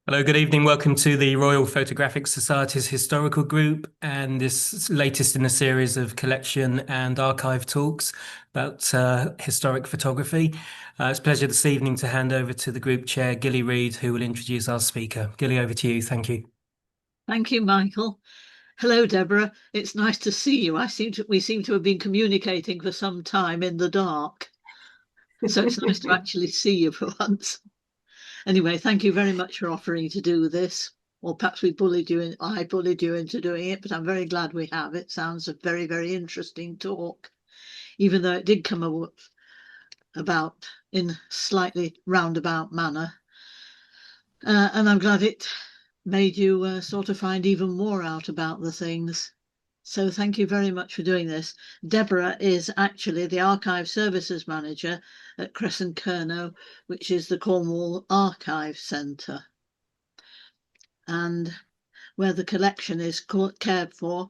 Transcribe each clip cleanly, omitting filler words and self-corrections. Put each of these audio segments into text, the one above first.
Hello, good evening. Welcome to the Royal Photographic Society's Historical Group and this latest in a series of collection and archive talks about historic photography. It's a pleasure this evening to hand over to the group chair, Gilly Read, who will introduce our speaker. Gilly, over to you. Thank you. Thank you, Michael. Hello, Deborah. It's nice to see you. We seem to have been communicating for some time in the dark. So it's nice to actually see you for once. Anyway, thank you very much for offering to do this. Or perhaps I bullied you into doing it, but I'm very glad we have. It sounds a very, very interesting talk, even though it did come about in slightly roundabout manner. And I'm glad it made you sort of find even more out about the things. So thank you very much for doing this. Deborah is actually the Archive Services Manager at Kresen Kernow, which is the Cornwall Archive Centre, and where the collection is cared for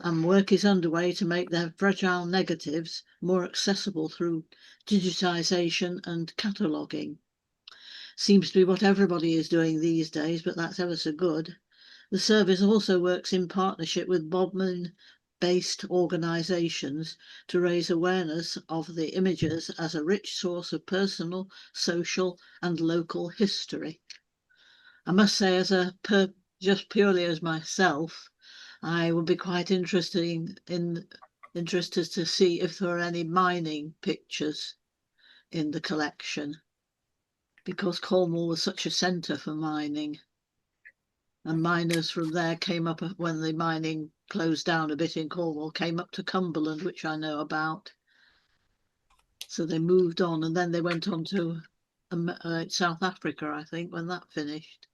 and work is underway to make their fragile negatives more accessible through digitisation and cataloguing. Seems to be what everybody is doing these days, but that's ever so good. The service also works in partnership with Bodmin-based organisations to raise awareness of the images as a rich source of personal, social and local history. I must say, just purely as myself, I would be quite interested to see if there are any mining pictures in the collection, because Cornwall was such a centre for mining. And miners from there came up, when the mining closed down a bit in Cornwall, came up to Cumberland, which I know about. So they moved on, and then they went on to South Africa, I think, when that finished.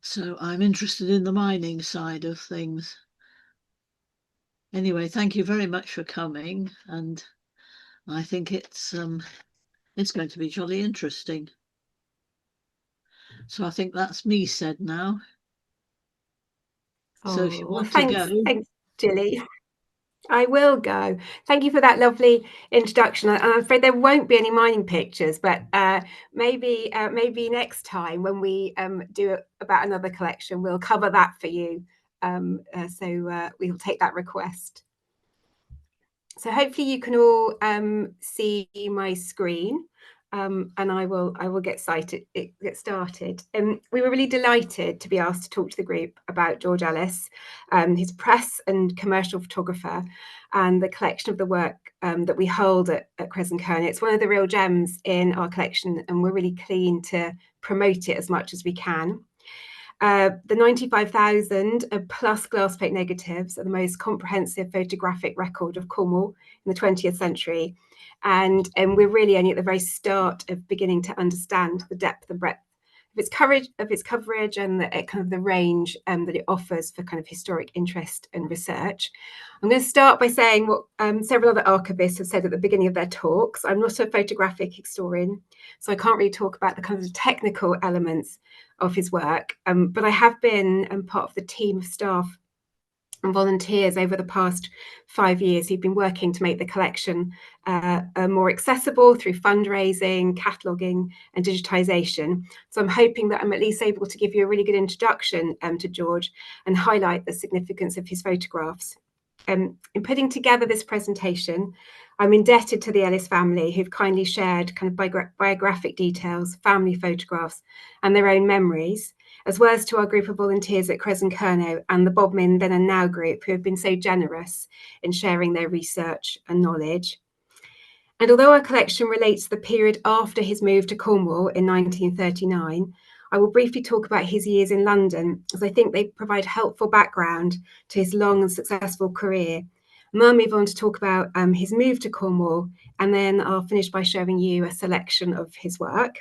So I'm interested in the mining side of things. Anyway, thank you very much for coming, and I think it's going to be jolly interesting. So I think that's me said now. So if you want to go. Thanks, Gilly. I will go. Thank you for that lovely introduction. I'm afraid there won't be any mining pictures, but maybe next time when we do about another collection, we'll cover that for you. So we'll take that request. So hopefully you can all see my screen. And I will get started. We were really delighted to be asked to talk to the group about George Ellis, his press and commercial photographer, and the collection of the work that we hold at Kresen Kernow. It's one of the real gems in our collection, and we're really keen to promote it as much as we can. The 95,000 plus glass plate negatives are the most comprehensive photographic record of Cornwall in the 20th century. And we're really only at the very start of beginning to understand the depth and breadth of its coverage and the range that it offers for kind of historic interest and research. I'm going to start by saying what several other archivists have said at the beginning of their talks. I'm not a photographic historian, so I can't really talk about the kind of technical elements of his work, but I have been part of the team of staff and volunteers over the past 5 years who've been working to make the collection more accessible through fundraising, cataloguing and digitisation. So I'm hoping that I'm at least able to give you a really good introduction to George and highlight the significance of his photographs. In putting together this presentation, I'm indebted to the Ellis family, who've kindly shared kind of biographic details, family photographs and their own memories, as well as to our group of volunteers at Kresen Kernow and the Bodmin Then and Now group, who have been so generous in sharing their research and knowledge. And although our collection relates to the period after his move to Cornwall in 1939, I will briefly talk about his years in London, as I think they provide helpful background to his long and successful career. And then I'll move on to talk about his move to Cornwall, and then I'll finish by showing you a selection of his work.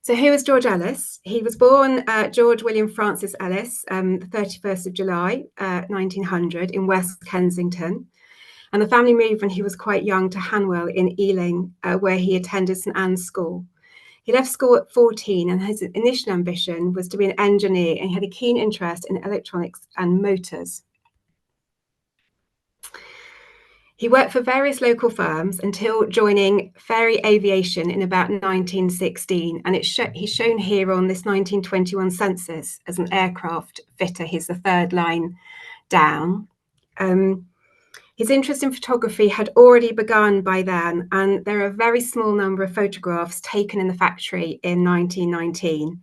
So who was George Ellis? He was born George William Francis Ellis, the 31st of July, 1900 in West Kensington. And the family moved when he was quite young to Hanwell in Ealing, where he attended St Anne's School. He left school at 14, and his initial ambition was to be an engineer, and he had a keen interest in electronics and motors. He worked for various local firms until joining Fairey Aviation in about 1916, and he's shown here on this 1921 census as an aircraft fitter. He's the third line down. His interest in photography had already begun by then, and there are a very small number of photographs taken in the factory in 1919.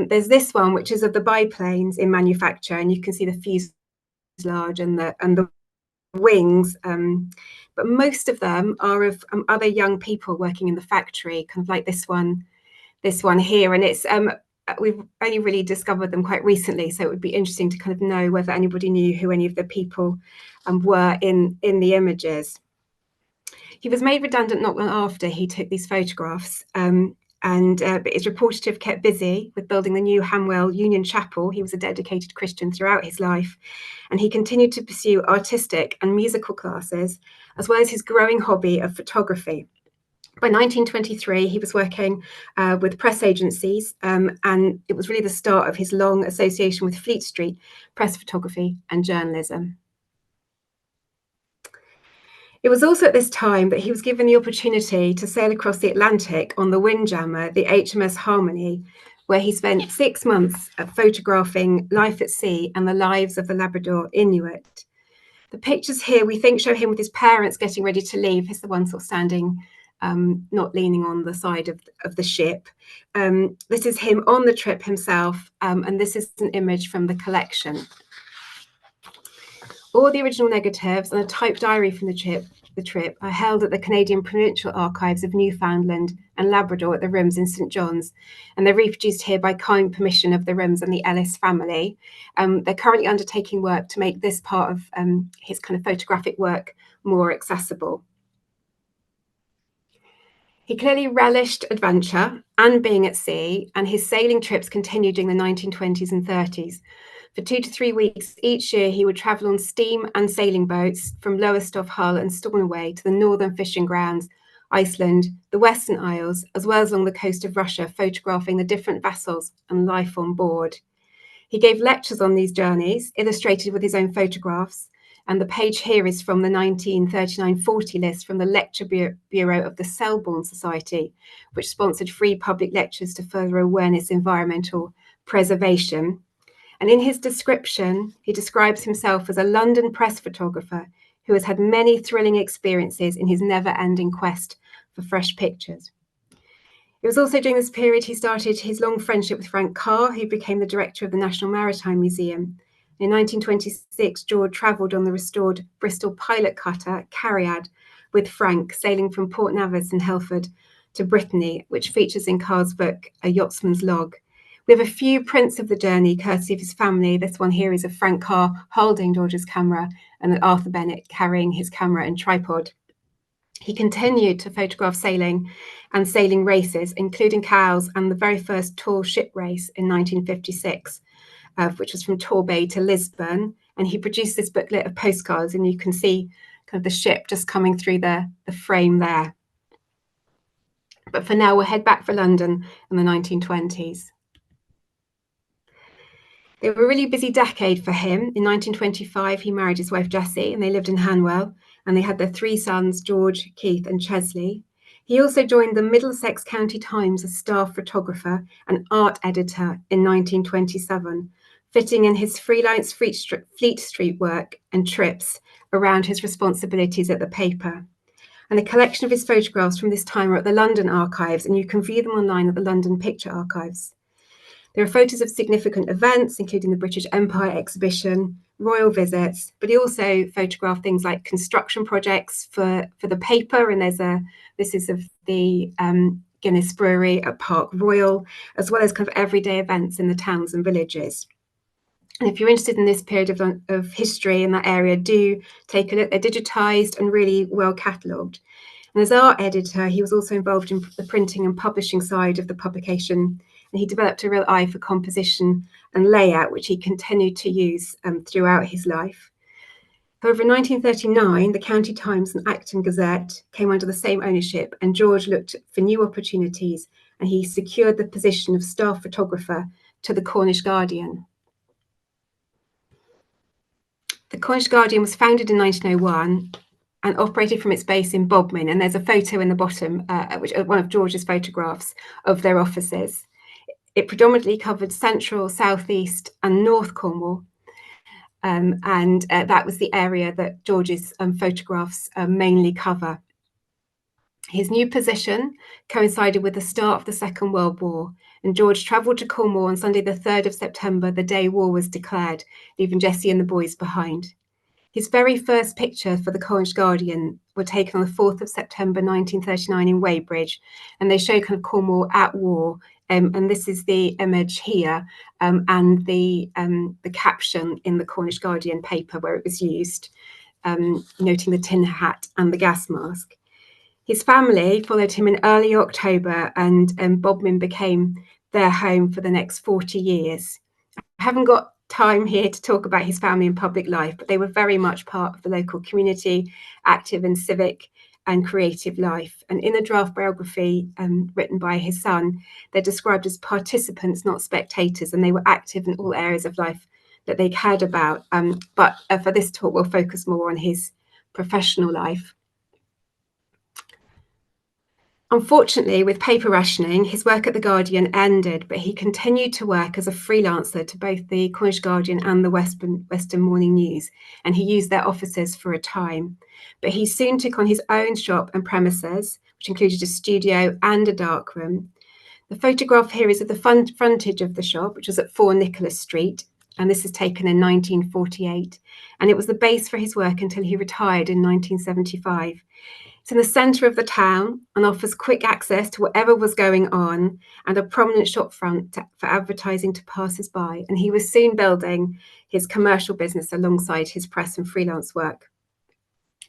There's this one, which is of the biplanes in manufacture, and you can see the fuselage and the wings, but most of them are of other young people working in the factory, kind of like this one here. And it's we've only really discovered them quite recently, so it would be interesting to kind of know whether anybody knew who any of the people were in the images. He was made redundant not long after he took these photographs, but is reported to have kept busy with building the new Hanwell Union Chapel. He was a dedicated Christian throughout his life, and he continued to pursue artistic and musical classes, as well as his growing hobby of photography. By 1923, he was working with press agencies, and it was really the start of his long association with Fleet Street, press photography and journalism. It was also at this time that he was given the opportunity to sail across the Atlantic on the windjammer, the HMS Harmony, where he spent 6 months photographing life at sea and the lives of the Labrador Inuit. The pictures here, we think, show him with his parents getting ready to leave. He's the one sort of standing, not leaning on the side of the ship. This is him on the trip himself, and this is an image from the collection. All the original negatives and a typed diary from the trip are held at the Canadian Provincial Archives of Newfoundland and Labrador at the rooms in St John's, and they're reproduced here by kind permission of the Rims and the Ellis family. They're currently undertaking work to make this part of his kind of photographic work more accessible. He clearly relished adventure and being at sea, and his sailing trips continued during the 1920s and 30s. For 2 to 3 weeks each year, he would travel on steam and sailing boats from Lowestoft, Hull and Stornoway to the northern fishing grounds, Iceland, the Western Isles, as well as along the coast of Russia, photographing the different vessels and life on board. He gave lectures on these journeys, illustrated with his own photographs, and the page here is from the 1939-40 list from the Lecture Bureau of the Selborne Society, which sponsored free public lectures to further awareness environmental preservation. And in his description, he describes himself as a London press photographer who has had many thrilling experiences in his never-ending quest for fresh pictures. It was also during this period he started his long friendship with Frank Carr, who became the director of the National Maritime Museum. In 1926, George travelled on the restored Bristol pilot cutter Cariad with Frank, sailing from Port Navis in Helford to Brittany, which features in Carr's book, A Yachtsman's Log. We have a few prints of the journey, courtesy of his family. This one here is of Frank Carr holding George's camera and Arthur Bennett carrying his camera and tripod. He continued to photograph sailing and sailing races, including Cowes and the very first tall ship race in 1956, which was from Torbay to Lisbon. And he produced this booklet of postcards, and you can see kind of the ship just coming through the frame there. But for now, we'll head back for London in the 1920s. They were a really busy decade for him. In 1925, he married his wife Jessie, and they lived in Hanwell, and they had their 3 sons, George, Keith and Chesley. He also joined the Middlesex County Times as staff photographer and art editor in 1927, fitting in his freelance Fleet Street work and trips around his responsibilities at the paper. And a collection of his photographs from this time are at the London Archives, and you can view them online at the London Picture Archives. There are photos of significant events, including the British Empire exhibition, royal visits, but he also photographed things like construction projects for the paper. And this is of the Guinness Brewery at Park Royal, as well as kind of everyday events in the towns and villages. And if you're interested in this period of history in that area, do take a look. They're digitised and really well catalogued. And as art editor, he was also involved in the printing and publishing side of the publication. And he developed a real eye for composition and layout, which he continued to use throughout his life. However, in 1939, the County Times and Acton Gazette came under the same ownership, and George looked for new opportunities, and he secured the position of staff photographer to the Cornish Guardian. The Cornish Guardian was founded in 1901, and operated from its base in Bodmin. And there's a photo in the bottom, which one of George's photographs of their offices. It predominantly covered central, southeast, and north Cornwall. And that was the area that George's photographs mainly cover. His new position coincided with the start of the Second World War, and George travelled to Cornwall on Sunday the 3rd of September, the day war was declared, leaving Jessie and the boys behind. His very first picture for the Cornish Guardian were taken on the 4th of September 1939 in Weybridge, and they show kind of Cornwall at war. And this is the image here, and the caption in the Cornish Guardian paper where it was used, noting the tin hat and the gas mask. His family followed him in early October, and Bodmin became their home for the next 40 years. I haven't got time here to talk about his family and public life, but they were very much part of the local community, active in civic and creative life. And in a draft biography written by his son, they're described as participants, not spectators, and they were active in all areas of life that they cared about. But for this talk, we'll focus more on his professional life. Unfortunately, with paper rationing, his work at the Guardian ended, but he continued to work as a freelancer to both the Cornish Guardian and the Western Morning News, and he used their offices for a time. But he soon took on his own shop and premises, which included a studio and a darkroom. The photograph here is of the frontage of the shop, which was at 4 Nicholas Street, and this is taken in 1948, and it was the base for his work until he retired in 1975. It's in the centre of the town and offers quick access to whatever was going on and a prominent shop front for advertising to passers-by. And he was soon building his commercial business alongside his press and freelance work.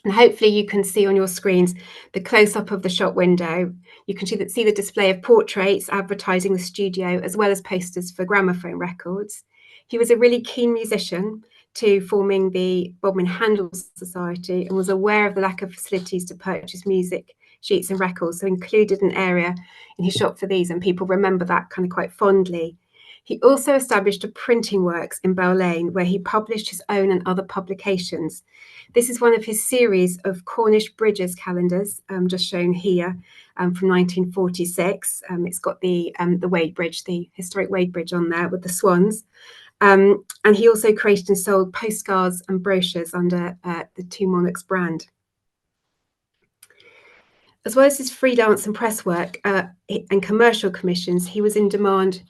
And hopefully you can see on your screens the close-up of the shop window. You can see the display of portraits advertising the studio, as well as posters for gramophone records. He was a really keen musician to forming the Bodmin Handel Society and was aware of the lack of facilities to purchase music sheets and records, so included an area in his shop for these, and people remember that kind of quite fondly. He also established a printing works in Bell Lane where he published his own and other publications. This is one of his series of Cornish Bridges calendars, just shown here, from 1946. It's got the Weybridge, the historic Weybridge on there with the swans. And he also created and sold postcards and brochures under the Two Monarchs brand. As well as his freelance and press work and commercial commissions, he was in demand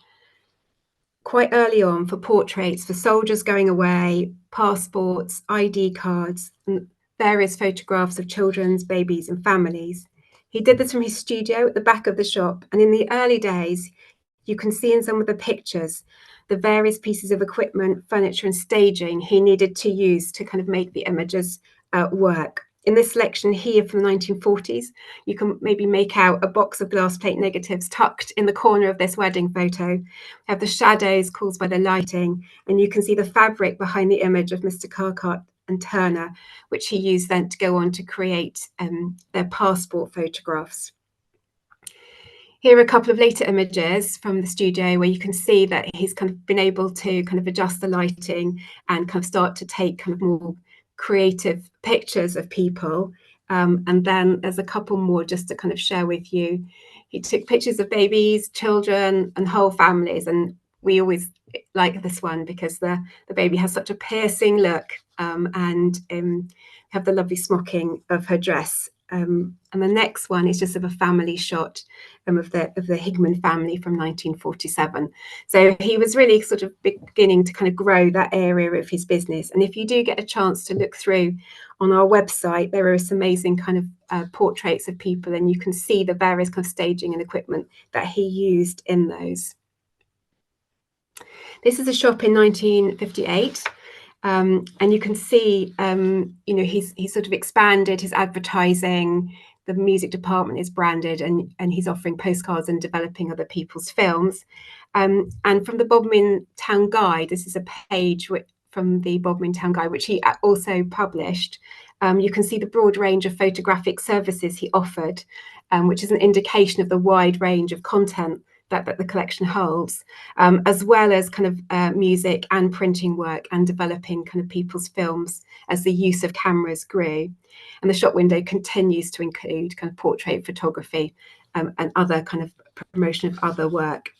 quite early on for portraits for soldiers going away, passports, ID cards, and various photographs of children's, babies, and families. He did this from his studio at the back of the shop, and in the early days, you can see in some of the pictures the various pieces of equipment, furniture, and staging he needed to use to kind of make the images work. In this selection here from the 1940s, you can maybe make out a box of glass plate negatives tucked in the corner of this wedding photo. We have the shadows caused by the lighting, and you can see the fabric behind the image of Mr. Cathcart and Turner, which he used then to go on to create their passport photographs. Here are a couple of later images from the studio where you can see that he's kind of been able to kind of adjust the lighting and kind of start to take kind of more creative pictures of people. And then there's a couple more just to kind of share with you. He took pictures of babies, children, and whole families. And we always like this one because the baby has such a piercing look, and have the lovely smocking of her dress. And the next one is just of a family shot of the Higman family from 1947. So he was really sort of beginning to kind of grow that area of his business. And if you do get a chance to look through on our website, there are some amazing kind of portraits of people, and you can see the various kind of staging and equipment that he used in those. This is a shop in 1958. And you can see, you know, he's sort of expanded his advertising. The music department is branded, and he's offering postcards and developing other people's films. And from the Bodmin Town Guide, this is a page from the Bodmin Town Guide, which he also published. You can see the broad range of photographic services he offered, which is an indication of the wide range of content that the collection holds, as well as kind of music and printing work and developing kind of people's films as the use of cameras grew. And the shop window continues to include kind of portrait photography and other kind of promotion of other work.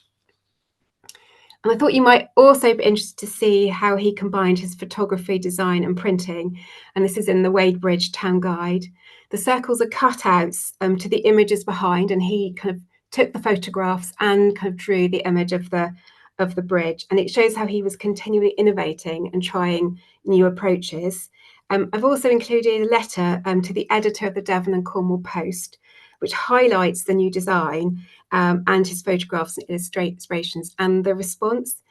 And I thought you might also be interested to see how he combined his photography, design and printing. And this is in the Wadebridge Town Guide. The circles are cutouts to the images behind, and he kind of took the photographs and kind of drew the image of the bridge. And it shows how he was continually innovating and trying new approaches. I've also included a letter to the editor of the Devon and Cornwall Post, which highlights the new design and his photographs and illustrations and the response.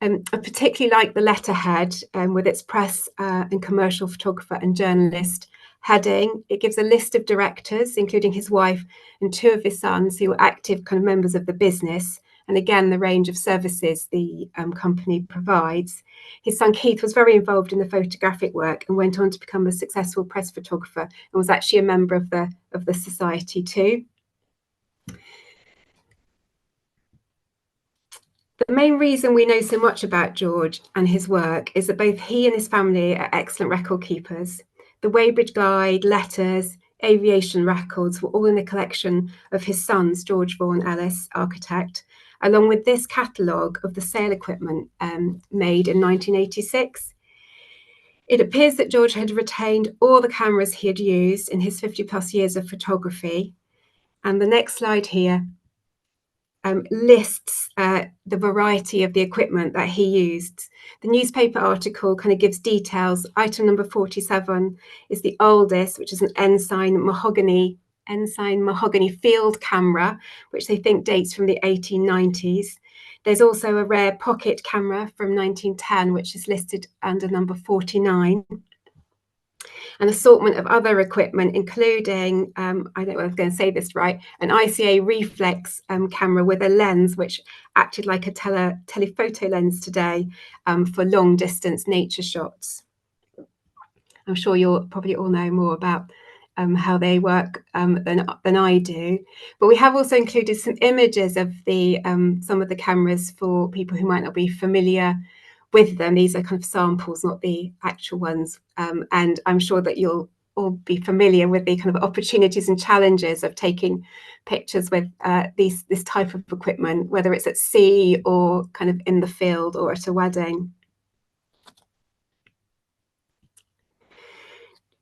I particularly like the letterhead with its press and commercial photographer and journalist heading. It gives a list of directors, including his wife and two of his sons who were active kind of members of the business. And again, the range of services the company provides. His son Keith was very involved in the photographic work and went on to become a successful press photographer and was actually a member of the society too. The main reason we know so much about George and his work is that both he and his family are excellent record keepers. The Wadebridge Guide, letters, aviation records were all in the collection of his sons, George Vaughan Ellis, architect, along with this catalogue of the sail equipment made in 1986. It appears that George had retained all the cameras he had used in his 50+ years of photography. And the next slide here lists the variety of the equipment that he used. The newspaper article kind of gives details. Item number 47 is the oldest, which is an ensign mahogany field camera, which they think dates from the 1890s. There's also a rare pocket camera from 1910, which is listed under number 49. An assortment of other equipment, including, I don't know if I'm going to say this right, an ICA reflex camera with a lens which acted like a telephoto lens today for long distance nature shots. I'm sure you'll probably all know more about how they work than I do. But we have also included some images of some of the cameras for people who might not be familiar with them. These are kind of samples, not the actual ones. And I'm sure that you'll all be familiar with the kind of opportunities and challenges of taking pictures with this type of equipment, whether it's at sea or kind of in the field or at a wedding.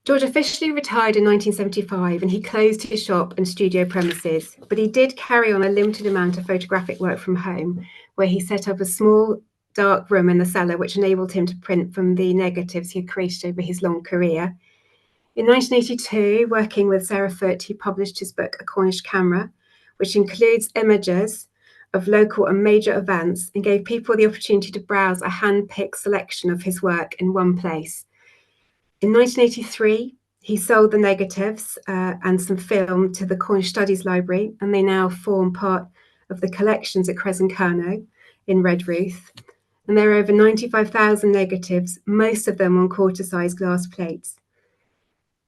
George officially retired in 1975 and he closed his shop and studio premises, but he did carry on a limited amount of photographic work from home, where he set up a small dark room in the cellar, which enabled him to print from the negatives he had created over his long career. In 1982, working with Sarah Foote, he published his book, A Cornish Camera, which includes images of local and major events and gave people the opportunity to browse a hand-picked selection of his work in one place. In 1983, he sold the negatives and some film to the Cornish Studies Library, and they now form part of the collections at Kresen Kernow in Redruth. And there are over 95,000 negatives, most of them on quarter-sized glass plates.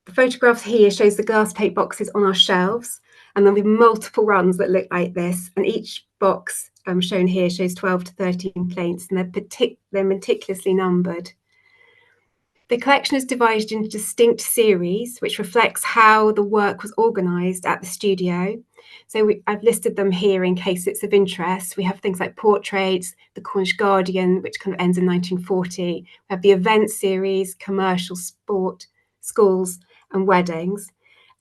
The photograph here shows the glass plate boxes on our shelves, and there'll be multiple runs that look like this, and each box shown here shows 12 to 13 plates, and they're meticulously numbered. The collection is divided into distinct series, which reflects how the work was organised at the studio. So I've listed them here in case it's of interest. We have things like portraits, the Cornish Guardian, which kind of ends in 1940. We have the event series, commercial, sport, schools and weddings.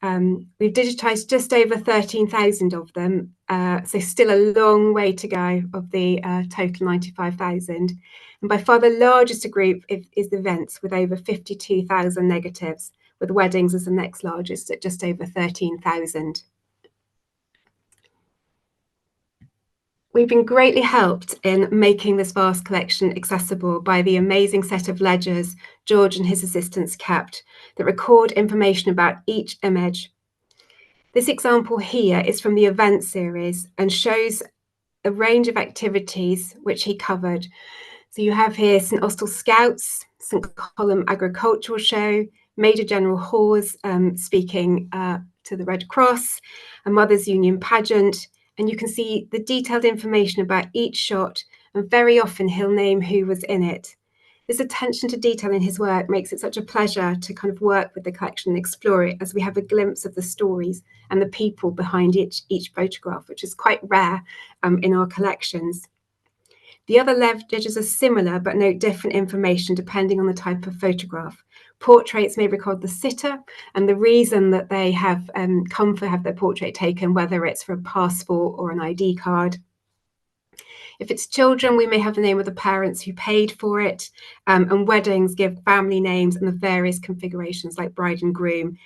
We've digitised just over 13,000 of them, so still a long way to go of the total 95,000. And by far the largest group is the events, with over 52,000 negatives, with weddings as the next largest at just over 13,000. We've been greatly helped in making this vast collection accessible by the amazing set of ledgers George and his assistants kept that record information about each image. This example here is from the event series and shows a range of activities which he covered. So you have here St Austell Scouts, St Column Agricultural Show, Major General Hawes speaking to the Red Cross, a Mothers' Union pageant, and you can see the detailed information about each shot, and very often he'll name who was in it. This attention to detail in his work makes it such a pleasure to kind of work with the collection and explore it, as we have a glimpse of the stories and the people behind each photograph, which is quite rare in our collections. The other leverages are similar but note different information depending on the type of photograph. Portraits may record the sitter and the reason that they have come to have their portrait taken, whether it's for a passport or an ID card. If it's children, we may have the name of the parents who paid for it, and weddings give family names and the various configurations like bride and groom,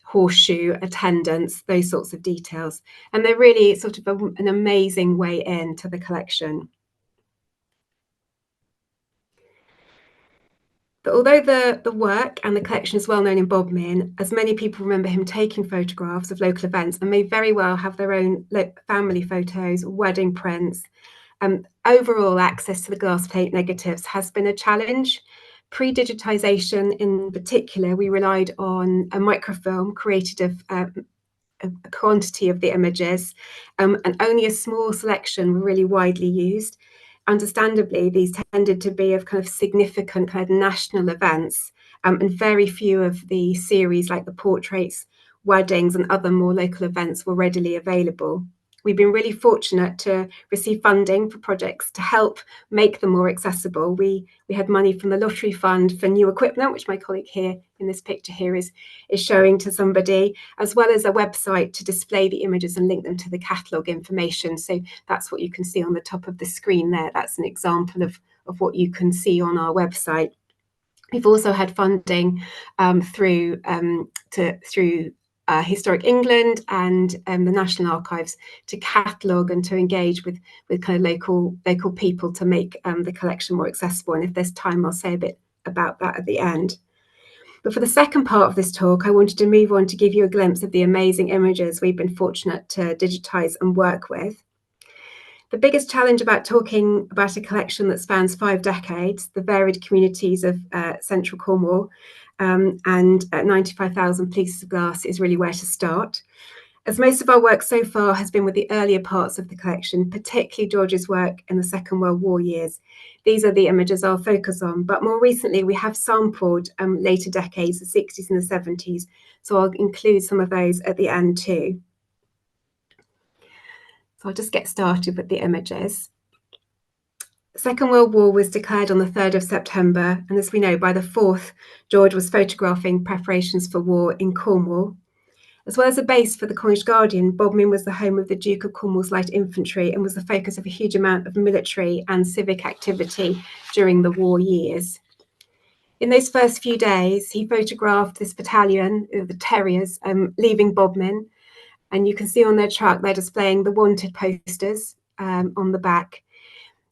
horseshoe, attendants, those sorts of details. And they're really sort of an amazing way into the collection. But although the work and the collection is well known in Bodmin, as many people remember him taking photographs of local events and may very well have their own family photos, wedding prints. Overall access to the glass plate negatives has been a challenge. Pre-digitisation in particular, we relied on a microfilm created of a quantity of the images, and only a small selection were really widely used. Understandably, these tended to be of kind of significant kind of national events, and very few of the series like the portraits, weddings and other more local events were readily available. We've been really fortunate to receive funding for projects to help make them more accessible. We had money from the Lottery Fund for new equipment, which my colleague here in this picture here is showing to somebody, as well as a website to display the images and link them to the catalogue information. So that's what you can see on the top of the screen there. That's an example of what you can see on our website. We've also had funding through Historic England and the National Archives to catalogue and to engage with kind of local people to make the collection more accessible. And if there's time, I'll say a bit about that at the end. But for the second part of this talk, I wanted to move on to give you a glimpse of the amazing images we've been fortunate to digitise and work with. The biggest challenge about talking about a collection that spans 5 decades, the varied communities of central Cornwall, and 95,000 pieces of glass is really where to start. As most of our work so far has been with the earlier parts of the collection, particularly George's work in the Second World War years, these are the images I'll focus on. But more recently, we have sampled later decades, the 60s and the 70s, so I'll include some of those at the end too. So I'll just get started with the images. The Second World War was declared on the 3rd of September, and as we know, by the 4th, George was photographing preparations for war in Cornwall. As well as a base for the Cornish Guardian, Bodmin was the home of the Duke of Cornwall's Light Infantry and was the focus of a huge amount of military and civic activity during the war years. In those first few days, he photographed this battalion, the Terriers, leaving Bodmin, and you can see on their truck they're displaying the wanted posters on the back.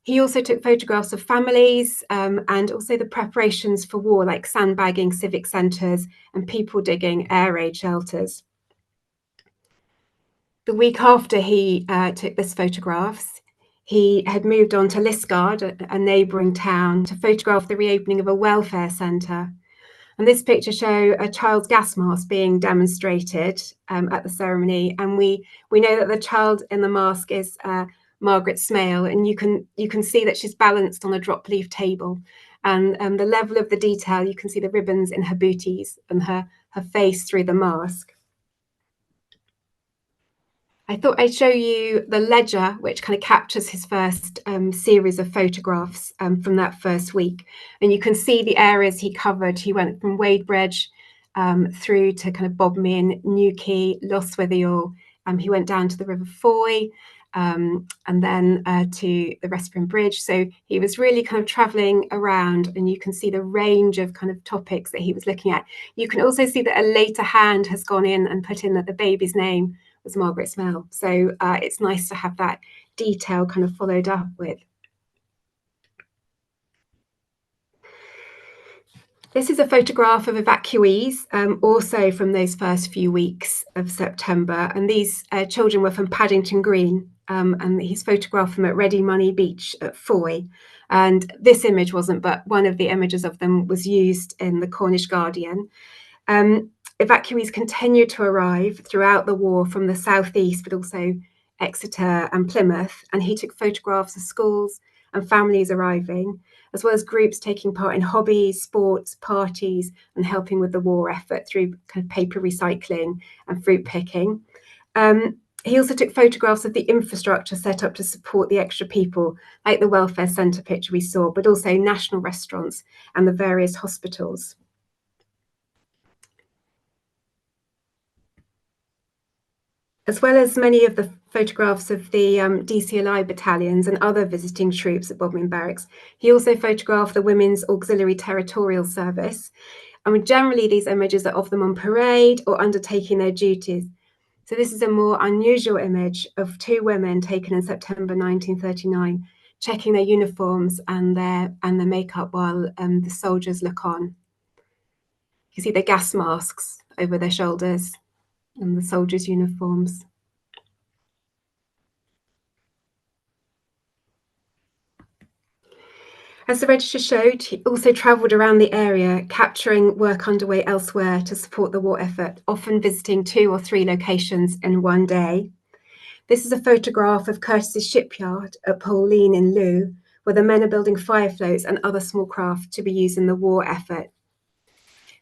He also took photographs of families and also the preparations for war, like sandbagging civic centres and people digging air raid shelters. The week after he took this photographs, he had moved on to Liskeard, a neighbouring town, to photograph the reopening of a welfare centre. And this picture shows a child's gas mask being demonstrated at the ceremony, and we know that the child in the mask is Margaret Smale, and you can see that she's balanced on a drop leaf table, and the level of the detail, you can see the ribbons in her booties and her face through the mask. I thought I'd show you the ledger, which kind of captures his first series of photographs from that first week. And you can see the areas he covered. He went from Wadebridge through to kind of Bodmin, Newquay, Lostwithiel. He went down to the River Foy and then to the Westbourne Bridge. So he was really kind of travelling around, and you can see the range of kind of topics that he was looking at. You can also see that a later hand has gone in and put in that the baby's name was Margaret Smale. So it's nice to have that detail kind of followed up with. This is a photograph of evacuees, also from those first few weeks of September. And these children were from Paddington Green, and he's photographed them at Ready Money Beach at Foy. And this image wasn't, but one of the images of them was used in the Cornish Guardian. Evacuees continued to arrive throughout the war from the southeast, but also Exeter and Plymouth, and he took photographs of schools and families arriving, as well as groups taking part in hobbies, sports, parties, and helping with the war effort through kind of paper recycling and fruit picking. He also took photographs of the infrastructure set up to support the extra people, like the welfare centre picture we saw, but also national restaurants and the various hospitals. As well as many of the photographs of the DCLI battalions and other visiting troops at Bodmin Barracks, he also photographed the Women's Auxiliary Territorial Service. And generally, these images are of them on parade or undertaking their duties. So this is a more unusual image of two women taken in September 1939, checking their uniforms and their makeup while the soldiers look on. You see the gas masks over their shoulders and the soldiers' uniforms. As the register showed, he also travelled around the area, capturing work underway elsewhere to support the war effort, often visiting 2 or 3 locations in one day. This is a photograph of Curtis's shipyard at Pauline in Looe, where the men are building fire floats and other small craft to be used in the war effort.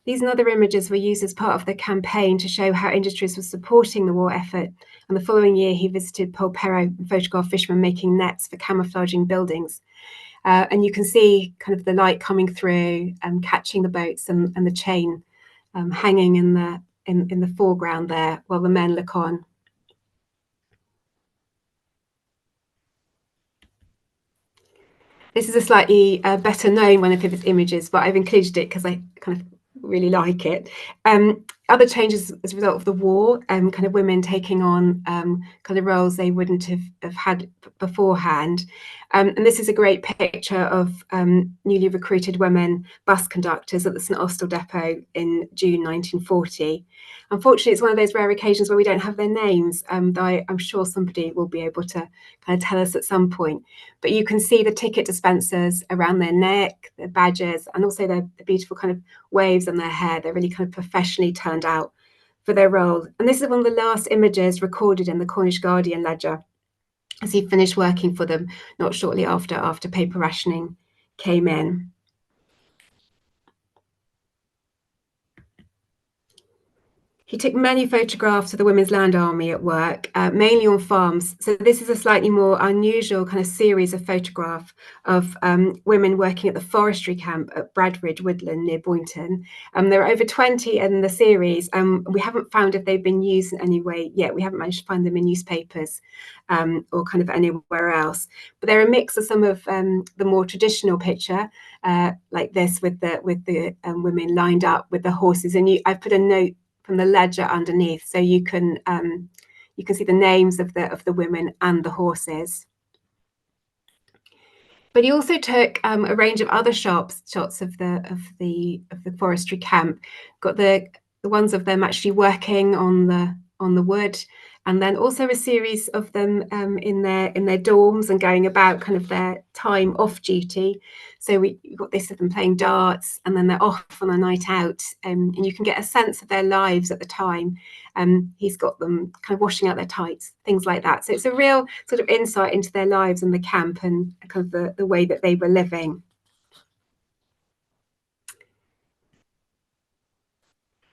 These and other images were used as part of the campaign to show how industries were supporting the war effort, and the following year he visited Polperro and photographed fishermen making nets for camouflaging buildings. And you can see kind of the light coming through and catching the boats and the chain hanging in the foreground there while the men look on. This is a slightly better known one of his images, but I've included it because I kind of really like it. Other changes as a result of the war, kind of women taking on kind of roles they wouldn't have had beforehand. And this is a great picture of newly recruited women bus conductors at the St Austell depot in June 1940. Unfortunately, it's one of those rare occasions where we don't have their names, though I'm sure somebody will be able to kind of tell us at some point. But you can see the ticket dispensers around their neck, their badges, and also the beautiful kind of waves on their hair. They're really kind of professionally turned out for their role. And this is one of the last images recorded in the Cornish Guardian ledger, as he finished working for them not shortly after paper rationing came in. He took many photographs of the Women's Land Army at work, mainly on farms. So this is a slightly more unusual kind of series of photographs of women working at the forestry camp at Bradridge Woodland near Boynton. There are over 20 in the series. We haven't found if they've been used in any way yet. We haven't managed to find them in newspapers or kind of anywhere else. But they're a mix of some of the more traditional picture, like this with the women lined up with the horses. And I've put a note from the ledger underneath, so you can see the names of the women and the horses. But he also took a range of other shots of the forestry camp. Got the ones of them actually working on the wood, and then also a series of them in their dorms and going about kind of their time off duty. So we got this of them playing darts, and then they're off on a night out, and you can get a sense of their lives at the time. He's got them kind of washing out their tights, things like that. So it's a real sort of insight into their lives in the camp and kind of the way that they were living.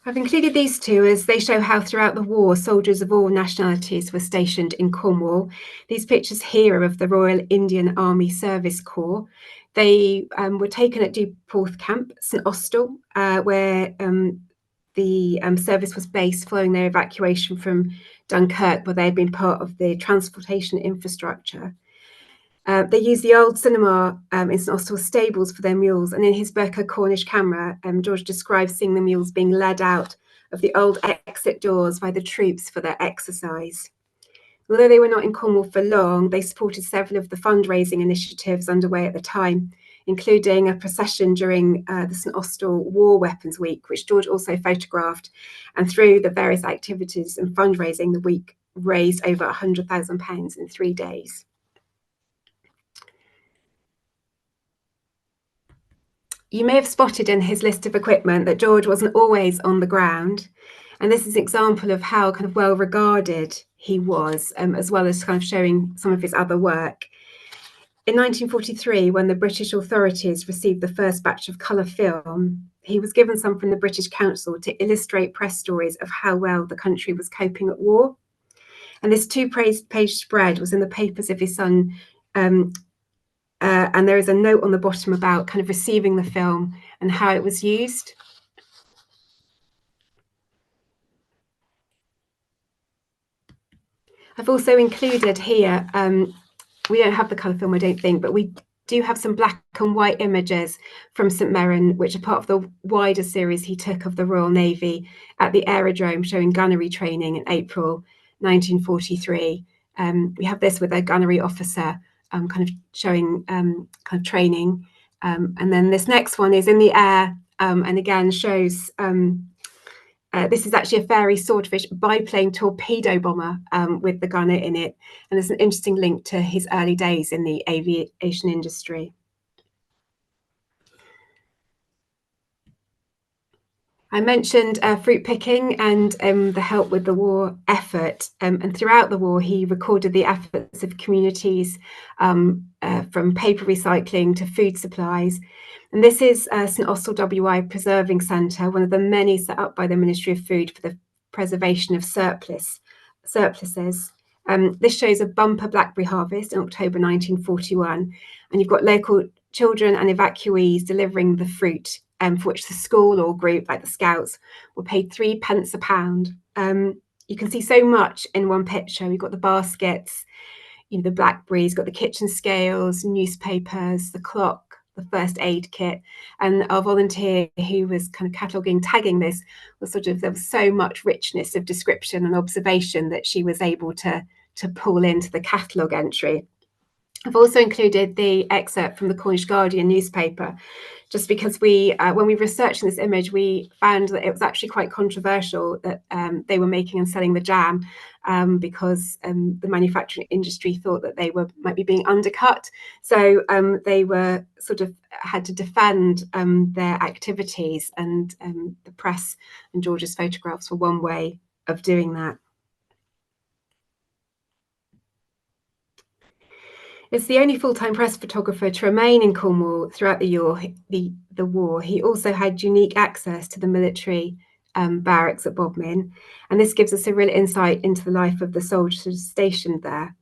I've included these two as they show how throughout the war soldiers of all nationalities were stationed in Cornwall. These pictures here are of the Royal Indian Army Service Corps. They were taken at Dewporth Camp, St Austell, where the service was based following their evacuation from Dunkirk, where they had been part of the transportation infrastructure. They used the old cinema in St Austell stables for their mules, and in his book, A Cornish Camera, George describes seeing the mules being led out of the old exit doors by the troops for their exercise. Although they were not in Cornwall for long, they supported several of the fundraising initiatives underway at the time, including a procession during the St Austell War Weapons Week, which George also photographed, and through the various activities and fundraising, the week raised over £100,000 in 3 days. You may have spotted in his list of equipment that George wasn't always on the ground. And this is an example of how kind of well regarded he was, as well as kind of showing some of his other work. In 1943, when the British authorities received the first batch of colour film, he was given some from the British Council to illustrate press stories of how well the country was coping at war. And this two-page spread was in the papers of his son, and there is a note on the bottom about kind of receiving the film and how it was used. I've also included here, we don't have the colour film, I don't think, but we do have some black and white images from St Mirren, which are part of the wider series he took of the Royal Navy at the aerodrome, showing gunnery training in April 1943. We have this with a gunnery officer kind of showing kind of training. And then this next one is in the air, and again shows this is actually a Fairey Swordfish biplane torpedo bomber with the gunner in it. And there's an interesting link to his early days in the aviation industry. I mentioned fruit picking and the help with the war effort. And throughout the war, he recorded the efforts of communities from paper recycling to food supplies. And this is St Austell WI Preserving Centre, one of the many set up by the Ministry of Food for the preservation of surpluses. This shows a bumper blackberry harvest in October 1941, and you've got local children and evacuees delivering the fruit, for which the school or group, like the Scouts, were paid 3 pence a pound. You can see so much in one picture. We've got the baskets, you know, the blackberries, got the kitchen scales, newspapers, the clock, the first aid kit, and our volunteer who was kind of cataloguing, tagging this, was sort of, there was so much richness of description and observation that she was able to pull into the catalogue entry. I've also included the excerpt from the Cornish Guardian newspaper, just because when we researched this image, we found that it was actually quite controversial that they were making and selling the jam because the manufacturing industry thought that they might be being undercut. So they were sort of had to defend their activities, and the press and George's photographs were one way of doing that. As the only full-time press photographer to remain in Cornwall throughout the war, he also had unique access to the military barracks at Bodmin, and this gives us a real insight into the life of the soldiers stationed there.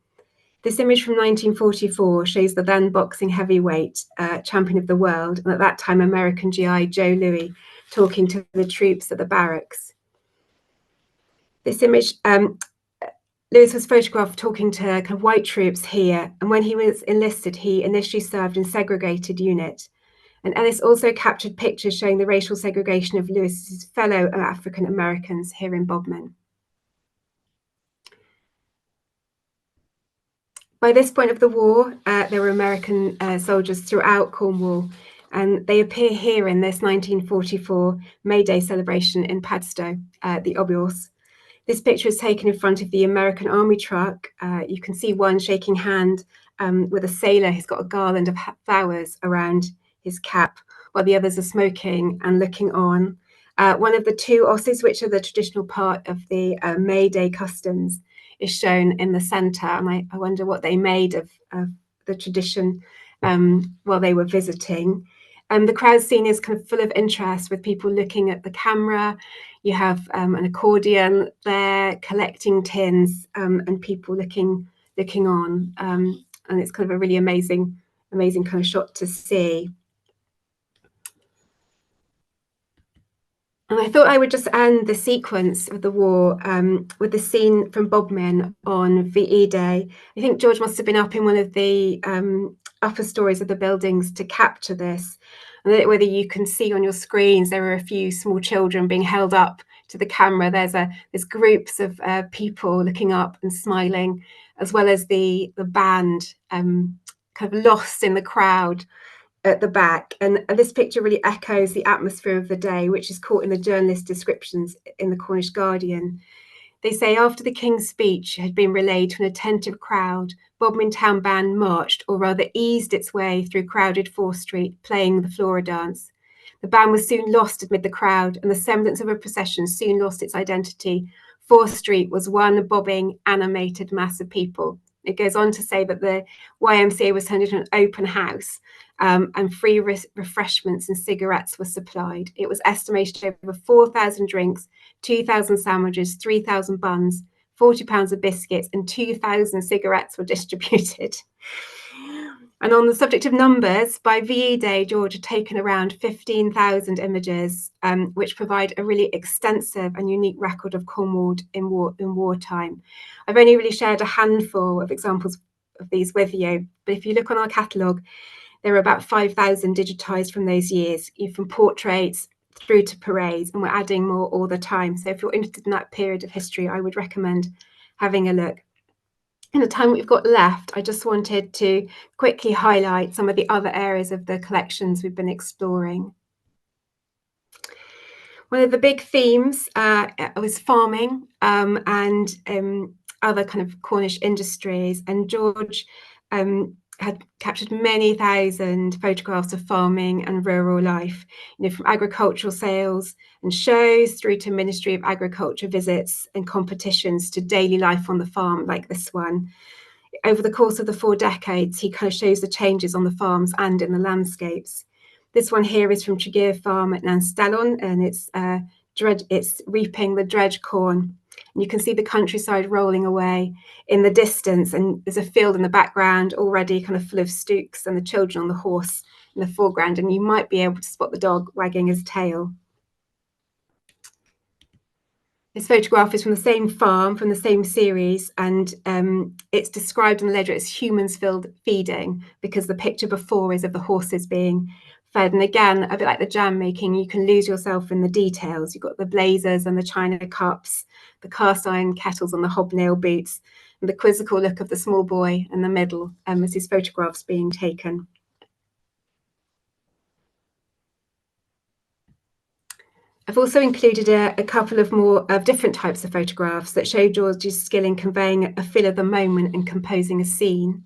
This image from 1944 shows the then boxing heavyweight champion of the world, and at that time American GI Joe Louis, talking to the troops at the barracks. This image, Lewis was photographed talking to kind of white troops here, and when he was enlisted, he initially served in segregated unit. And Ellis also captured pictures showing the racial segregation of Lewis's fellow African Americans here in Bodmin. By this point of the war, there were American soldiers throughout Cornwall, and they appear here in this 1944 May Day celebration in Padstow, the Obios. This picture is taken in front of the American Army truck. You can see one shaking hand with a sailor who's got a garland of flowers around his cap, while the others are smoking and looking on. One of the 2 osses, which are the traditional part of the May Day customs, is shown in the centre, and I wonder what they made of the tradition while they were visiting. The crowd scene is kind of full of interest, with people looking at the camera. You have an accordion there, collecting tins, and people looking on, and it's kind of a really amazing kind of shot to see. And I thought I would just end the sequence of the war with the scene from Bodmin on VE Day. I think George must have been up in one of the upper stories of the buildings to capture this. And whether you can see on your screens, there are a few small children being held up to the camera. There's groups of people looking up and smiling, as well as the band kind of lost in the crowd at the back. And this picture really echoes the atmosphere of the day, which is caught in the journalist descriptions in the Cornish Guardian. They say, after the King's speech had been relayed to an attentive crowd, Bodmin Town Band marched, or rather eased its way through crowded Fore Street, playing the Flora dance. The band was soon lost amid the crowd, and the semblance of a procession soon lost its identity. Forth Street was one bobbing, animated mass of people. It goes on to say that the YMCA was turned into an open house, and free refreshments and cigarettes were supplied. It was estimated over 4,000 drinks, 2,000 sandwiches, 3,000 buns, 40 pounds of biscuits, and 2,000 cigarettes were distributed. And on the subject of numbers, by VE Day, George had taken around 15,000 images, which provide a really extensive and unique record of Cornwall in wartime. I've only really shared a handful of examples of these with you, but if you look on our catalogue, there are about 5,000 digitised from those years, from portraits through to parades, and we're adding more all the time. So if you're interested in that period of history, I would recommend having a look. In the time we've got left, I just wanted to quickly highlight some of the other areas of the collections we've been exploring. One of the big themes was farming and other kind of Cornish industries, and George had captured many thousand photographs of farming and rural life, from agricultural sales and shows through to Ministry of Agriculture visits and competitions to daily life on the farm, like this one. Over the course of the 4 decades, he kind of shows the changes on the farms and in the landscapes. This one here is from Tregear Farm at Nanstallon, and it's reaping the dredge corn. And you can see the countryside rolling away in the distance, and there's a field in the background already kind of full of stooks and the children on the horse in the foreground, and you might be able to spot the dog wagging his tail. This photograph is from the same farm, from the same series, and it's described in the ledger as humans feeding, because the picture before is of the horses being fed. And again, a bit like the jam making, you can lose yourself in the details. You've got the blazers and the china cups, the cast iron kettles and the hobnail boots, and the quizzical look of the small boy in the middle as his photograph's being taken. I've also included a couple of more different types of photographs that show George's skill in conveying a feel of the moment and composing a scene.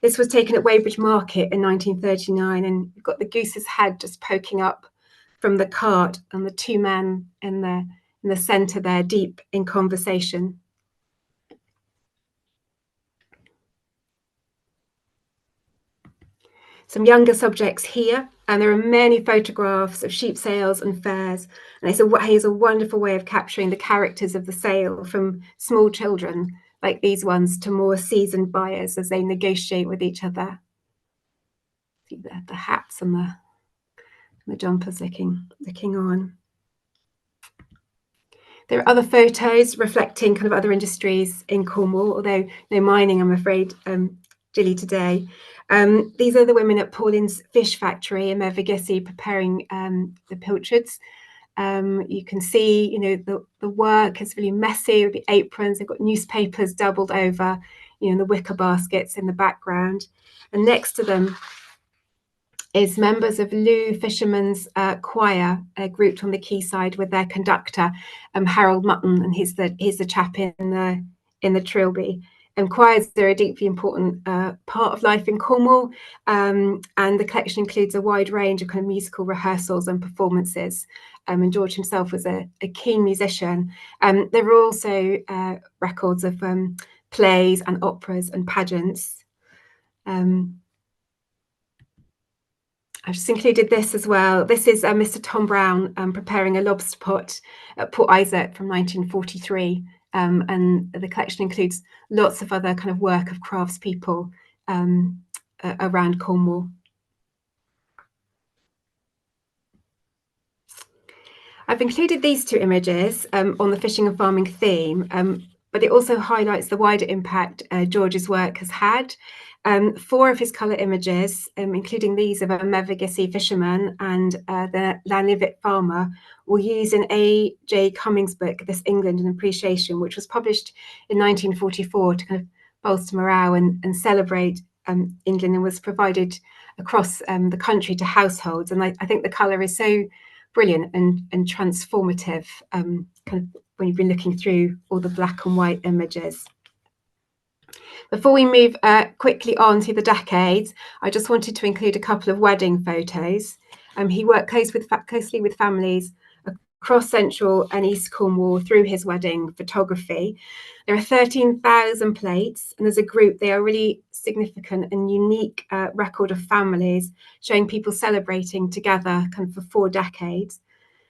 This was taken at Weybridge Market in 1939, and you've got the goose's head just poking up from the cart and the 2 men in the centre there, deep in conversation. Some younger subjects here, and there are many photographs of sheep sales and fairs, and here's a wonderful way of capturing the characters of the sale, from small children like these ones to more seasoned buyers as they negotiate with each other. See the hats and the jumpers looking on. There are other photos reflecting kind of other industries in Cornwall, although no mining, I'm afraid, Gilly, today. These are the women at Pauline's fish factory in Jessie preparing the pilchards. You can see, the work is really messy with the aprons. They've got newspapers doubled over, and the wicker baskets in the background. And next to them is members of Lou Fisherman's choir, grouped on the quayside with their conductor, Harold Mutton, and he's the chap in the trilby. And choirs are a deeply important part of life in Cornwall, and the collection includes a wide range of kind of musical rehearsals and performances. And George himself was a keen musician. There were also records of plays and operas and pageants. I've just included this as well. This is Mr. Tom Brown preparing a lobster pot at Port Isaac from 1943. And the collection includes lots of other kind of work of craftspeople around Cornwall. I've included these 2 images on the fishing and farming theme, but it also highlights the wider impact George's work has had. 4 of his colour images, including these of a Jessie fisherman and the Llanivit farmer, were used in A.J. Cummings' book, This England and Appreciation, which was published in 1944 to kind of bolster morale and celebrate England, and was provided across the country to households. And I think the colour is so brilliant and transformative kind of when you've been looking through all the black and white images. Before we move quickly on to the decades, I just wanted to include a couple of wedding photos. He worked closely with families across Central and East Cornwall through his wedding photography. There are 13,000 plates, and as a group, they are really significant and unique record of families, showing people celebrating together kind of for 4 decades.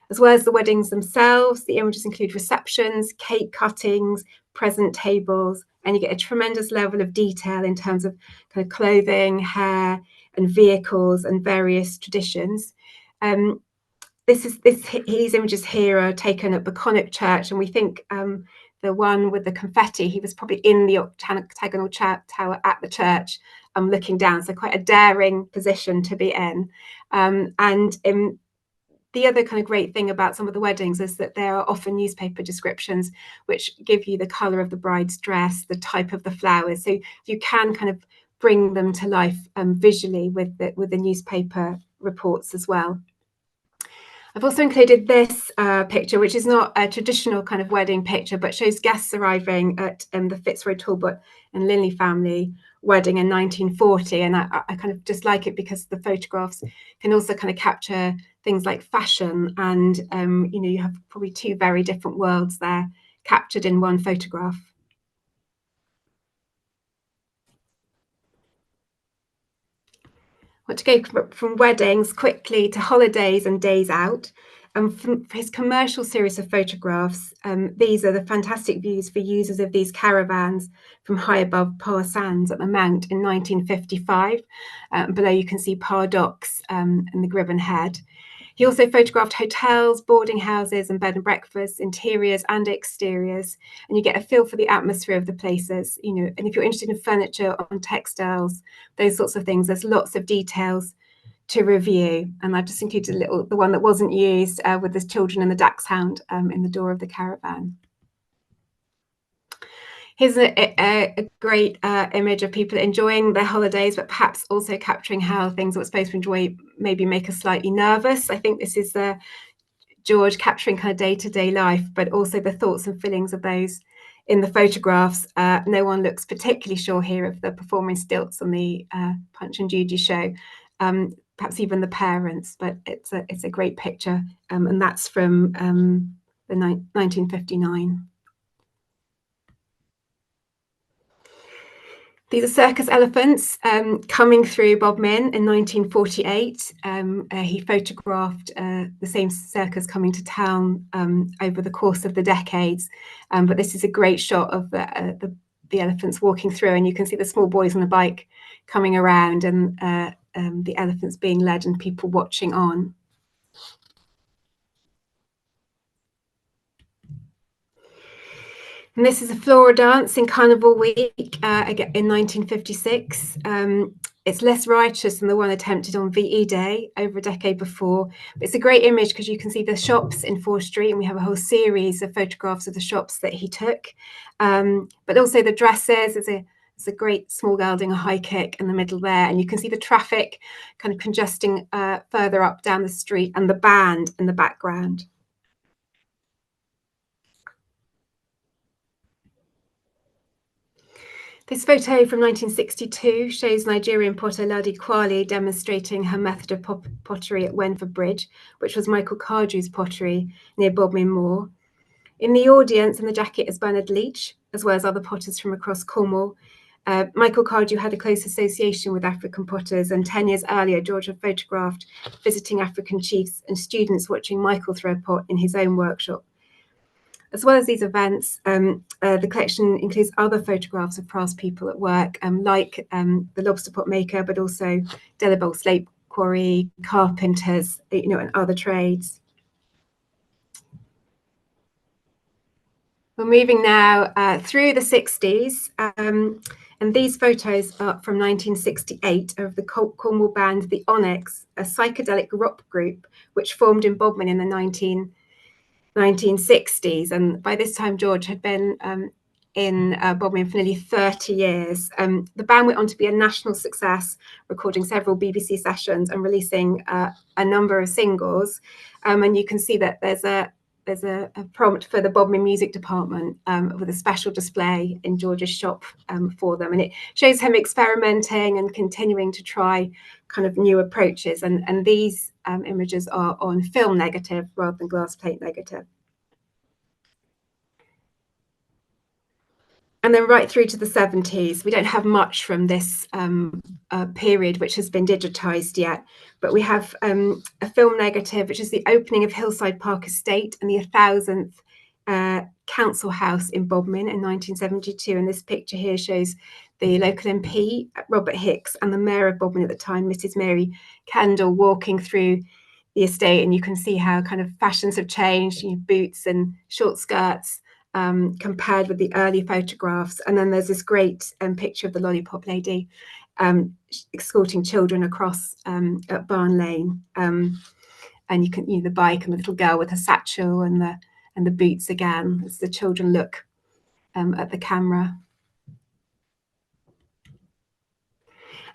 As well as the weddings themselves, the images include receptions, cake cuttings, present tables, and you get a tremendous level of detail in terms of kind of clothing, hair, and vehicles and various traditions. These images here are taken at Baconic Church, and we think the one with the confetti, he was probably in the octagonal tower at the church, looking down. So quite a daring position to be in. The other kind of great thing about some of the weddings is that there are often newspaper descriptions which give you the colour of the bride's dress, the type of the flowers. So you can kind of bring them to life visually with the newspaper reports as well. I've also included this picture, which is not a traditional kind of wedding picture, but shows guests arriving at the Fitzroy Talbot and Linley family wedding in 1940. And I kind of just like it because the photographs can also kind of capture things like fashion. And, you know, you have probably 2 very different worlds there captured in one photograph. I want to go from weddings quickly to holidays and days out. For his commercial series of photographs, these are the fantastic views for users of these caravans from high above Parr Sands at the Mount in 1955. Below you can see Parr Docks and the Gribben Head. He also photographed hotels, boarding houses and bed and breakfasts, interiors and exteriors, and you get a feel for the atmosphere of the places, you know. And if you're interested in furniture, on textiles, those sorts of things, there's lots of details to review. And I've just included the one that wasn't used with the children and the dachshund in the door of the caravan. Here's a great image of people enjoying their holidays, but perhaps also capturing how things that we're supposed to enjoy maybe make us slightly nervous. I think this is George capturing kind of day-to-day life, but also the thoughts and feelings of those in the photographs. No one looks particularly sure here of the performing stilts on the Punch and Judy show, perhaps even the parents, but it's a great picture, and that's from 1959. These are circus elephants coming through Bodmin in 1948. He photographed the same circus coming to town over the course of the decades. But this is a great shot of the elephants walking through, and you can see the small boys on a bike coming around, and the elephants being led and people watching on. And this is a floral dance in Carnival Week in 1956. It's less righteous than the one attempted on VE Day over a decade before. But it's a great image because you can see the shops in Fore Street, and we have a whole series of photographs of the shops that he took. But also the dresses. There's a great small girl doing a high kick in the middle there, and you can see the traffic kind of congesting further up down the street, and the band in the background. This photo from 1962 shows Nigerian potter Ladi Kwali demonstrating her method of pottery at Wenford Bridge, which was Michael Cardew's pottery near Bodmin Moor. In the audience in the jacket is Bernard Leach, as well as other potters from across Cornwall. Michael Cardew had a close association with African potters, and 10 years earlier, George had photographed visiting African chiefs and students watching Michael throw a pot in his own workshop. As well as these events, the collection includes other photographs of past people at work, like the lobster pot maker, but also Delabole slate quarry, carpenters, you know, and other trades. We're moving now through the 60s, and these photos are from 1968 of the Cornwall band The Onyx, a psychedelic rock group which formed in Bodmin in the 1960s. And by this time, George had been in Bodmin for nearly 30 years. The band went on to be a national success, recording several BBC sessions and releasing a number of singles. And you can see that there's there's a prompt for the Bodmin Music Department with a special display in George's shop for them, and it shows him experimenting and continuing to try kind of new approaches. And these images are on film negative rather than glass plate negative. And then right through to the 70s, we don't have much from this period which has been digitized yet, but we have a film negative, which is the opening of Hillside Park Estate and the 1000th council house in Bodmin in 1972. And this picture here shows the local MP, Robert Hicks, and the mayor of Bodmin at the time, Mrs. Mary Kendall, walking through the estate. And you can see how kind of fashions have changed, you know, boots and short skirts, compared with the early photographs. And then there's this great picture of the lollipop lady escorting children across at Barn Lane. And you can, you know, the bike and the little girl with her satchel and the boots again as the children look at the camera.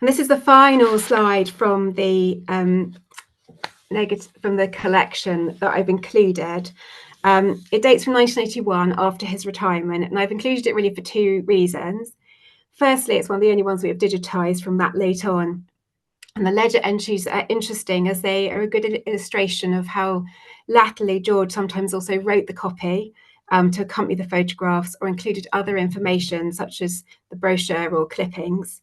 And this is the final slide from the collection that I've included. It dates from 1981, after his retirement, and I've included it really for two reasons. Firstly, it's one of the only ones we have digitized from that late on. And the ledger entries are interesting as they are a good illustration of how latterly George sometimes also wrote the copy to accompany the photographs, or included other information such as the brochure or clippings.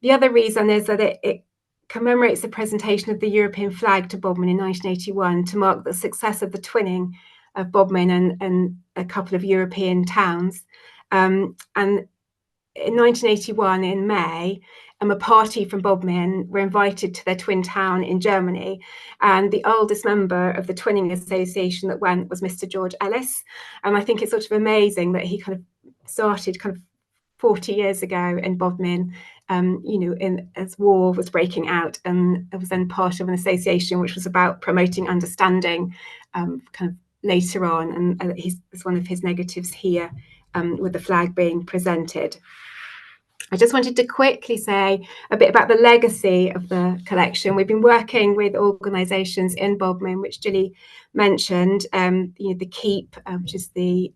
The other reason is that it commemorates the presentation of the European flag to Bodmin in 1981 to mark the success of the twinning of Bodmin and a couple of European towns. And in 1981, in May, a party from Bodmin were invited to their twin town in Germany. And the oldest member of the Twinning Association that went was Mr. George Ellis. And I think it's sort of amazing that he kind of started kind of 40 years ago in Bodmin, you know, as war was breaking out, and it was then part of an association which was about promoting understanding kind of later on. And it's one of his negatives here with the flag being presented. I just wanted to quickly say a bit about the legacy of the collection. We've been working with organisations in Bodmin, which Gilly mentioned, you know, the Keep, which is the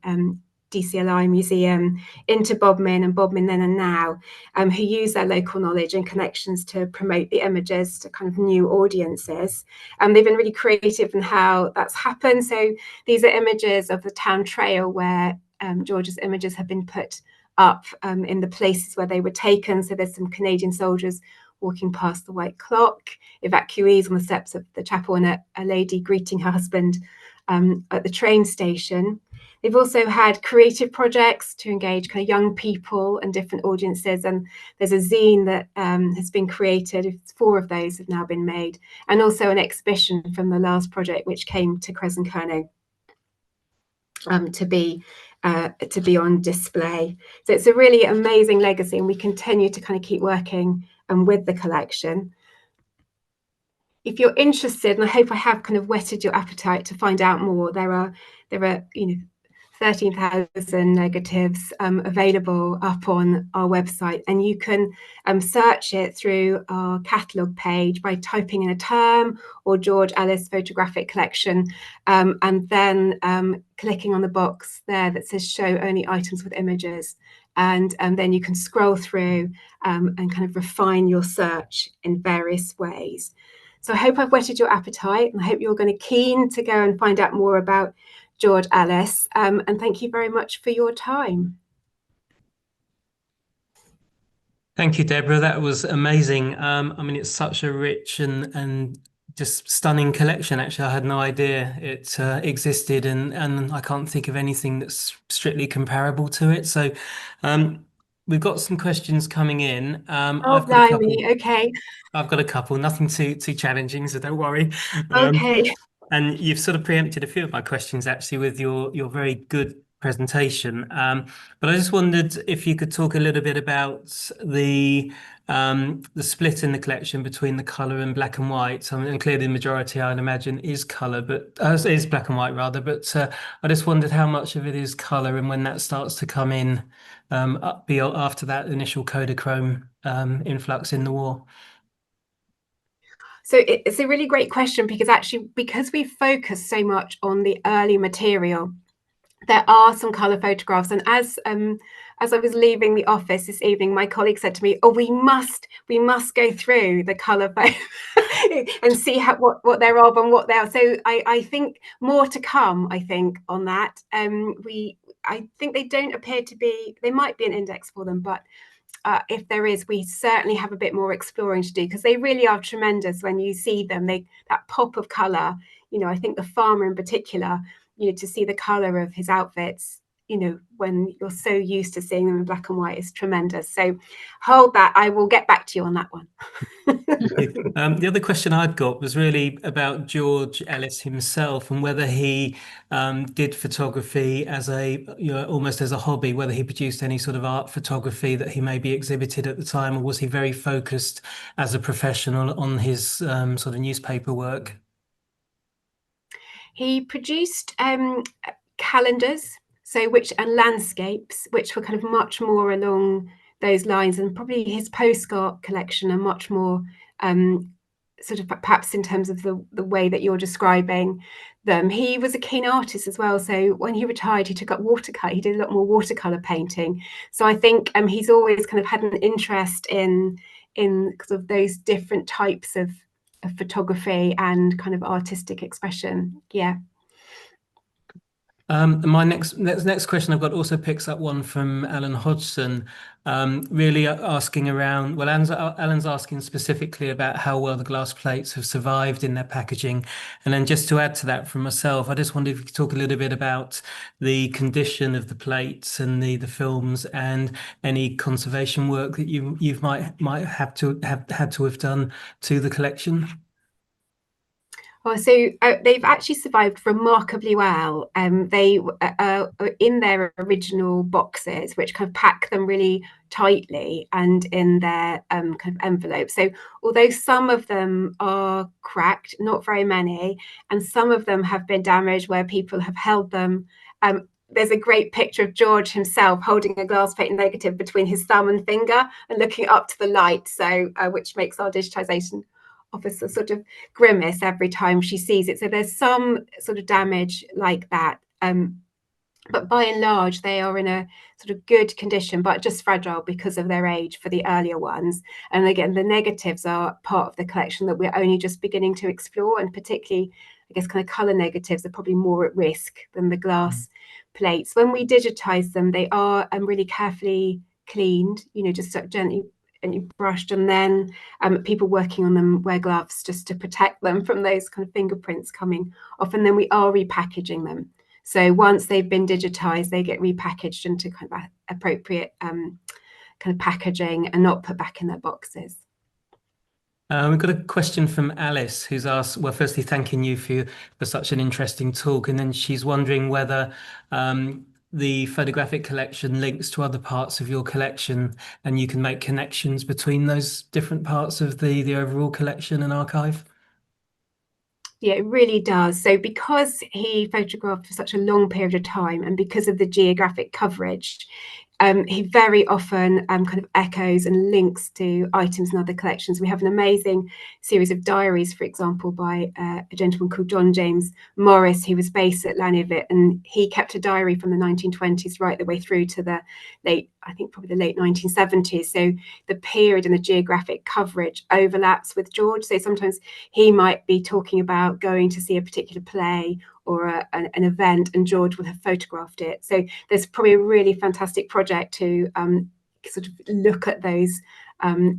DCLI museum, into Bodmin and Bodmin Then and Now, who use their local knowledge and connections to promote the images to kind of new audiences. They've been really creative in how that's happened. So these are images of the town trail where George's images have been put up in the places where they were taken. So there's some Canadian soldiers walking past the white clock, evacuees on the steps of the chapel, and a lady greeting her husband at the train station. They've also had creative projects to engage kind of young people and different audiences. And there's a zine that has been created. 4 of those have now been made. And also an exhibition from the last project, which came to Kresen Kernow to be on display. So it's a really amazing legacy, and we continue to kind of keep working with the collection. If you're interested, and I hope I have kind of whetted your appetite to find out more, there are you know 13,000 negatives available up on our website, and you can search it through our catalogue page by typing in a term or George Ellis Photographic Collection, and then clicking on the box there that says show only items with images, and then you can scroll through and kind of refine your search in various ways. So I hope I've whetted your appetite, and I hope you're going to keen to go and find out more about George Ellis, and thank you very much for your time. Thank you, Deborah. That was amazing. I mean, it's such a rich and just stunning collection. Actually, I had no idea it existed, and I can't think of anything that's strictly comparable to it. So we've got some questions coming in. I've got a couple. Okay. I've got a couple, nothing too challenging, so don't worry. Okay. And you've sort of preempted a few of my questions actually with your very good presentation. But I just wondered if you could talk a little bit about the split in the collection between the colour and black and white. I mean, and clearly the majority, I'd imagine, is colour, but is black and white rather. But I just wondered how much of it is colour, and when that starts to come in after that initial Kodachrome influx in the war. So it's a really great question, because actually, because we focus so much on the early material, there are some colour photographs. And as I was leaving the office this evening, my colleague said to me, "Oh, we must go through the colour and see what they're of and what they are." So I think more to come, I think, on that. I think they don't appear to be, they might be an index for them, but if there is, we certainly have a bit more exploring to do, because they really are tremendous when you see them. That pop of colour, I think the farmer in particular, to see the colour of his outfits, when you're so used to seeing them in black and white, is tremendous. So hold that. I will get back to you on that one. The other question I'd got was really about George Ellis himself, and whether he did photography as almost as a hobby, whether he produced any sort of art photography that he maybe exhibited at the time, or was he very focused as a professional on his sort of newspaper work? He produced calendars, and landscapes, which were kind of much more along those lines, and probably his postcard collection are much more sort of perhaps in terms of the way that you're describing them. He was a keen artist as well, so when he retired, he took up watercolor. He did a lot more watercolor painting. So I think he's always kind of had an interest in kind of those different types of photography and kind of artistic expression. Yeah. My next question I've got also picks up one from Alan Hodgson, really asking around. Well, Alan's asking specifically about how well the glass plates have survived in their packaging, and then just to add to that from myself, I just wondered if you could talk a little bit about the condition of the plates and the films, and any conservation work that you might have to have done to the collection. So they've actually survived remarkably well. They are in their original boxes, which kind of pack them really tightly, and in their kind of envelope. So although some of them are cracked, not very many, and some of them have been damaged where people have held them. There's a great picture of George himself holding a glass plate negative between his thumb and finger and looking up to the light, so which makes our digitization officer sort of grimace every time she sees it. So there's some sort of damage like that, but by and large they are in a sort of good condition, but just fragile because of their age for the earlier ones. And again, the negatives are part of the collection that we're only just beginning to explore, and particularly I guess kind of color negatives are probably more at risk than the glass plates. When we digitize them, they are really carefully cleaned, just sort of gently and brushed, and then people working on them wear gloves just to protect them from those kind of fingerprints coming off. And then we are repackaging them. So once they've been digitized, they get repackaged into kind of appropriate kind of packaging and not put back in their boxes. We've got a question from Alice, who's asked, well, firstly, thanking you for such an interesting talk. And then she's wondering whether the photographic collection links to other parts of your collection, and you can make connections between those different parts of the overall collection and archive. Yeah, it really does. So because he photographed for such a long period of time, and because of the geographic coverage, he very often kind of echoes and links to items in other collections. We have an amazing series of diaries, for example, by a gentleman called John James Morris, who was based at Llanivit, and he kept a diary from the 1920s right the way through to the late 1970s. So the period and the geographic coverage overlaps with George. So sometimes he might be talking about going to see a particular play or an event, and George will have photographed it. So there's probably a really fantastic project to sort of look at those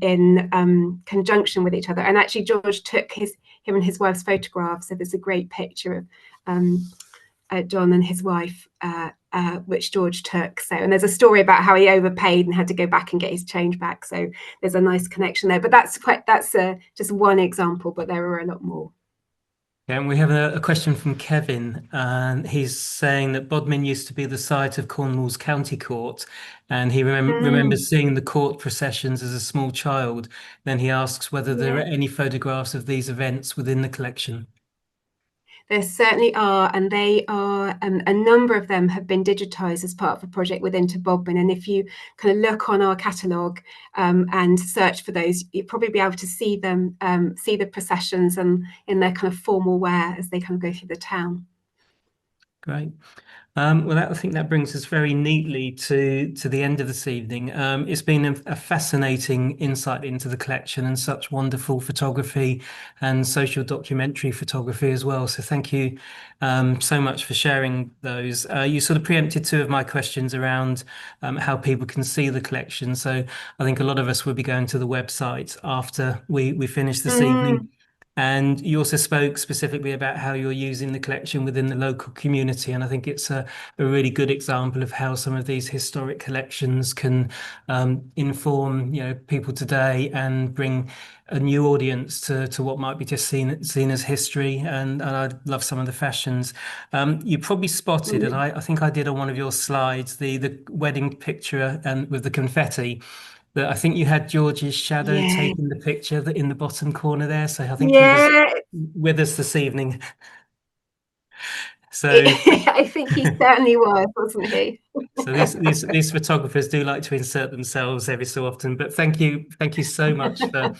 in conjunction with each other. And actually George took him and his wife's photographs. So there's a great picture of John and his wife, which George took. So, and there's a story about how he overpaid and had to go back and get his change back. So there's a nice connection there. But that's just one example, but there are a lot more. Yeah, and we have a question from Kevin, and he's saying that Bodmin used to be the site of Cornwall's county court, and he remembers seeing the court processions as a small child. Then he asks whether there are any photographs of these events within the collection. There certainly are, and they are, a number of them have been digitised as part of a project within Bodmin. And if you kind of look on our catalogue and search for those, you'll probably be able to see them, see the processions and in their kind of formal wear as they kind of go through the town. Great. Well, I think that brings us very neatly to the end of this evening. It's been a fascinating insight into the collection and such wonderful photography and social documentary photography as well. So thank you so much for sharing those. You sort of preempted two of my questions around how people can see the collection. So I think a lot of us will be going to the website after we finish this evening. And you also spoke specifically about how you're using the collection within the local community. And I think it's a really good example of how some of these historic collections can inform, people today and bring a new audience to what might be just seen as history. And I love some of the fashions. You probably spotted, and I think I did on one of your slides, the wedding picture and with the confetti. But I think you had George's shadow taking the picture in the bottom corner there. So I think he was with us this evening. So I think he certainly was, wasn't he? So these photographers do like to insert themselves every so often, but thank you so much for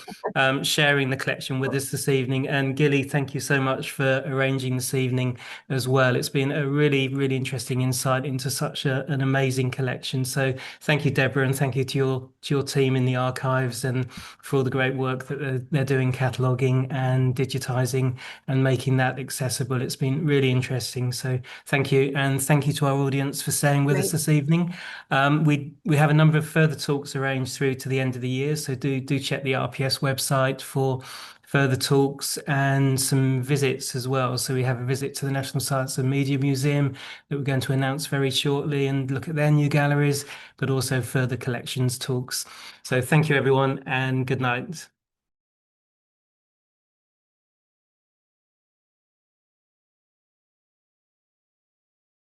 sharing the collection with us this evening. And Gilly, thank you so much for arranging this evening as well. It's been a really interesting insight into such an amazing collection. So thank you, Deborah, and thank you to your team in the archives and for all the great work that they're doing, cataloguing and digitizing and making that accessible. It's been really interesting. So thank you, and thank you to our audience for staying with us this evening. We have a number of further talks arranged through to the end of the year, so do check the RPS website for further talks and some visits as well. So we have a visit to the National Science and Media Museum that we're going to announce very shortly and look at their new galleries, but also further collections talks. So thank you everyone, and good night.